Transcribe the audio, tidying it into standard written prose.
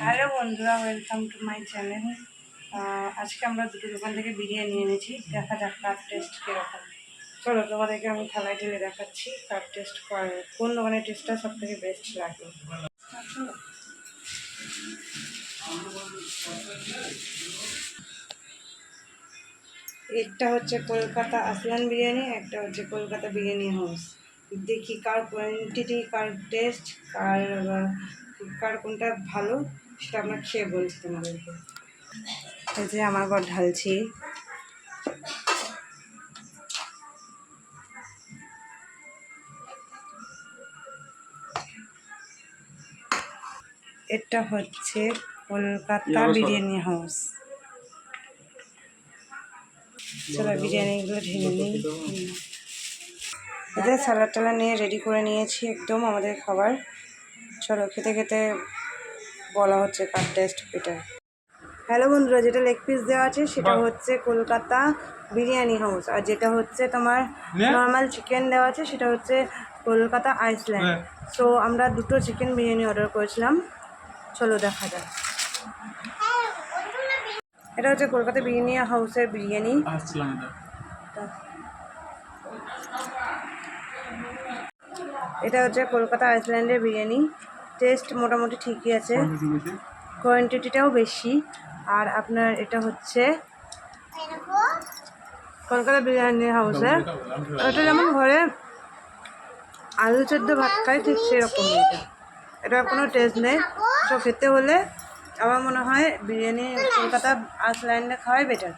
Hello বন্ধুরা, welcome to my channel. আজকে আমরা দুটো দোকান থেকে বিরিয়ানি এনেছি। দেখা যাক কার টেস্ট কীরকম। চলো তোমাদেরকে আমি থালায় ঢেলে দেখাচ্ছি কার টেস্ট কোন দোকানের টেস্টটা সব থেকে বেস্ট লাগে। একটা হচ্ছে কলকাতা আসলান বিরিয়ানি, একটা হচ্ছে কলকাতা বিরিয়ানি হাউস। দেখি কার কোয়ান্টিটি, কার টেস্ট, কার কোনটা ভালো সেটা আমরা খেয়ে বলছি তোমাদেরকে। এই যে আমার ঘর ঢালছি। এটা হচ্ছে কলকাতা বিরিয়ানি হাউস। চলো বিরিয়ানিগুলো ঢেলে নিই। এটা স্যালাড টালাড নিয়ে রেডি করে নিয়েছি একদম আমাদের খাবার। চলো খেতে খেতে বলা হচ্ছে কার টেস্ট বেটার। হ্যালো বন্ধুরা, যেটা লেগ পিস দেওয়া আছে সেটা হচ্ছে কলকাতা বিরিয়ানি হাউস, আর যেটা হচ্ছে তোমার নর্মাল চিকেন দেওয়া আছে সেটা হচ্ছে কলকাতা আইসল্যান্ড। সো আমরা দুটো চিকেন বিরিয়ানি অর্ডার করেছিলাম। চলো দেখা যাক। এটা হচ্ছে কলকাতা বিরিয়ানি হাউসের বিরিয়ানি। এটা হচ্ছে কলকাতা আইসল্যান্ডের বিরিয়ানি। টেস্ট মোটামুটি ঠিকই আছে, কোয়ান্টিটিটাও বেশি। আর আপনার এটা হচ্ছে কলকাতা বিরিয়ানি হাউসের, এটা যেমন ঘরে আলু সেদ্ধ ভাত খায় ঠিক সেরকম। এটার কোনো টেস্ট নেই। তো খেতে হলে আমার মনে হয় বিরিয়ানি কলকাতা আইসল্যান্ডে খাওয়াই বেটার।